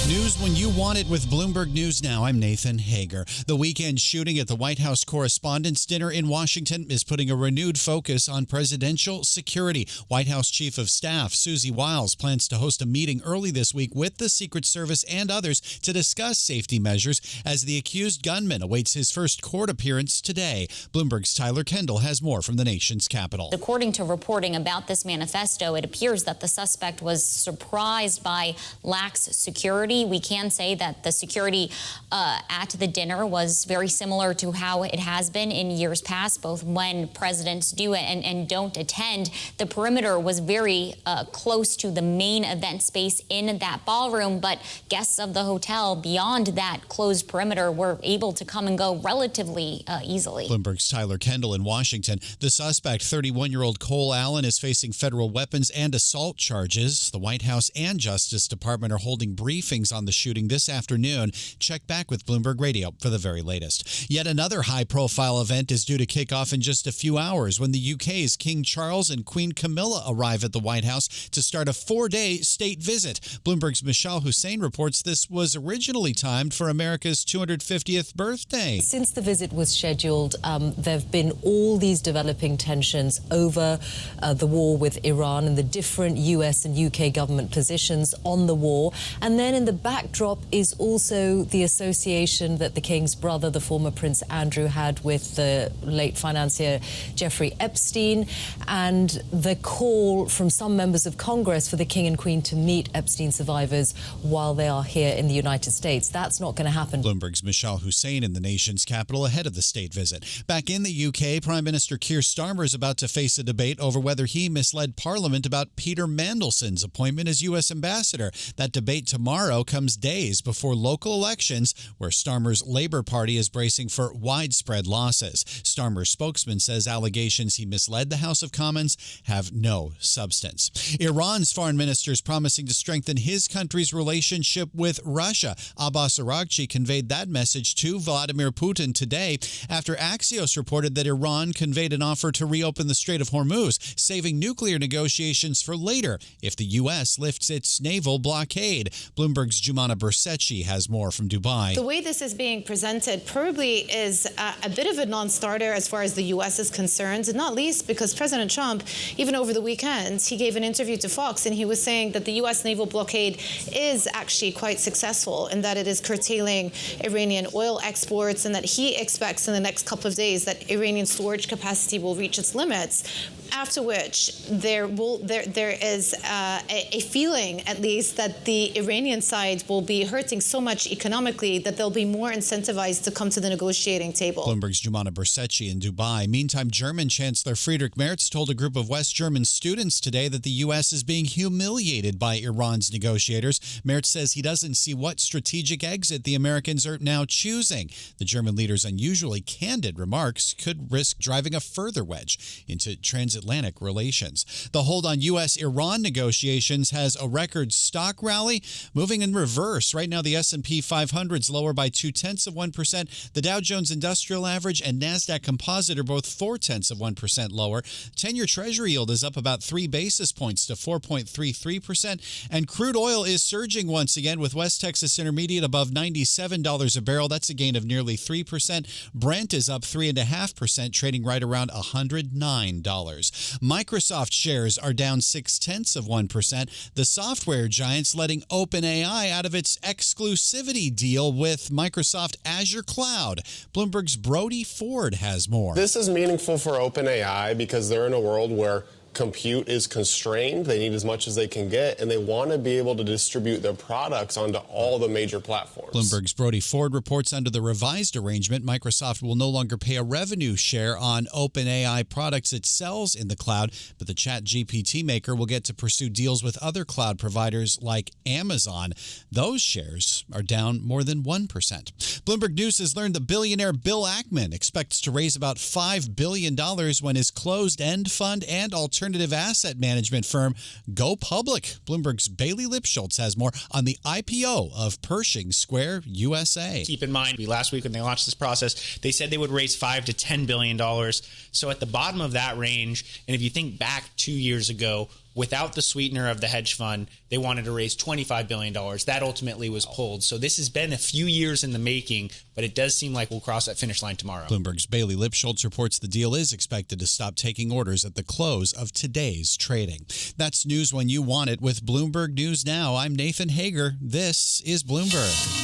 News when you want it with Bloomberg News Now. I'm Nathan Hager. The weekend shooting at the White House Correspondents Dinner in Washington is putting a renewed focus on presidential security. White House Chief of Staff Susie Wiles plans to host a meeting early this week with the Secret Service and others to discuss safety measures as the accused gunman awaits his first court appearance today. Bloomberg's Tyler Kendall has more from the nation's capital. According to reporting about this manifesto, it appears that the suspect was surprised by lax security. We can say that the security at the dinner was very similar to how it has been in years past, both when presidents do and don't attend. The perimeter was very close to the main event space in that ballroom, but guests of the hotel beyond that closed perimeter were able to come and go relatively easily. Bloomberg's Tyler Kendall in Washington. The suspect, 31-year-old Cole Allen, is facing federal weapons and assault charges. The White House and Justice Department are holding briefings on the shooting this afternoon. Check back with Bloomberg Radio for the very latest. Yet another high-profile event is due to kick off in just a few hours when the UK's King Charles and Queen Camilla arrive at the White House to start a 4-day state visit. Bloomberg's Michelle Hussein reports this was originally timed for America's 250th birthday. Since the visit was scheduled, there have been all these developing tensions over the war with Iran and the different US and UK government positions on the war. And then in the backdrop is also the association that the King's brother, the former Prince Andrew, had with the late financier Jeffrey Epstein, and the call from some members of Congress for the King and Queen to meet Epstein survivors while they are here in the United States. That's not going to happen. Bloomberg's Michelle Hussein in the nation's capital ahead of the state visit. Back in the UK, Prime Minister Keir Starmer is about to face a debate over whether he misled Parliament about Peter Mandelson's appointment as U.S. ambassador. That debate tomorrow comes days before local elections, where Starmer's Labour Party is bracing for widespread losses. Starmer's spokesman says allegations he misled the House of Commons have no substance. Iran's foreign minister is promising to strengthen his country's relationship with Russia. Abbas Araghchi conveyed that message to Vladimir Putin today after Axios reported that Iran conveyed an offer to reopen the Strait of Hormuz, saving nuclear negotiations for later if the U.S. lifts its naval blockade. Bloomberg's Jumana Bersetchi has more from Dubai. The way this is being presented probably is a bit of a non-starter as far as the U.S. is concerned, not least because President Trump, even over the weekend, he gave an interview to Fox and he was saying that the U.S. naval blockade is actually quite successful and that it is curtailing Iranian oil exports, and that he expects in the next couple of days that Iranian storage capacity will reach its limits, after which there is a feeling, at least, that the Iranian side will be hurting so much economically that they'll be more incentivized to come to the negotiating table. Bloomberg's Jumana Bersetchi in Dubai. Meantime, German Chancellor Friedrich Merz told a group of West German students today that the U.S. is being humiliated by Iran's negotiators. Merz says he doesn't see what strategic exit the Americans are now choosing. The German leader's unusually candid remarks could risk driving a further wedge into transatlantic relations. The hold on U.S.-Iran negotiations has a record stock rally, moving in reverse. Right now, the S&P 500 is lower by 0.2%. The Dow Jones Industrial Average and NASDAQ Composite are both 0.4% lower. 10-year Treasury yield is up about 3 basis points to 4.33%. And crude oil is surging once again, with West Texas Intermediate above $97 a barrel. That's a gain of nearly 3%. Brent is up 3.5%, trading right around $109. Microsoft shares are down 0.6%. The software giant's letting OpenAI out of its exclusivity deal with Microsoft Azure Cloud. Bloomberg's Brody Ford has more. This is meaningful for OpenAI because they're in a world where compute is constrained. They need as much as they can get, and they want to be able to distribute their products onto all the major platforms. Bloomberg's Brody Ford reports under the revised arrangement, Microsoft will no longer pay a revenue share on OpenAI products it sells in the cloud, but the ChatGPT maker will get to pursue deals with other cloud providers like Amazon. Those shares are down more than 1%. Bloomberg News has learned that billionaire Bill Ackman expects to raise about $5 billion when his closed-end fund and alternative asset management firm go public. Bloomberg's Bailey Lipschultz has more on the IPO of Pershing Square USA. Keep in mind, last week when they launched this process, they said they would raise $5 to $10 billion. So at the bottom of that range, and if you think back 2 years ago, Without the sweetener of the hedge fund, they wanted to raise $25 billion. That ultimately was pulled. So this has been a few years in the making, but it does seem like we'll cross that finish line tomorrow. Bloomberg's Bailey Lipschultz reports the deal is expected to stop taking orders at the close of today's trading. That's news when you want it with Bloomberg News Now. I'm Nathan Hager. This is Bloomberg.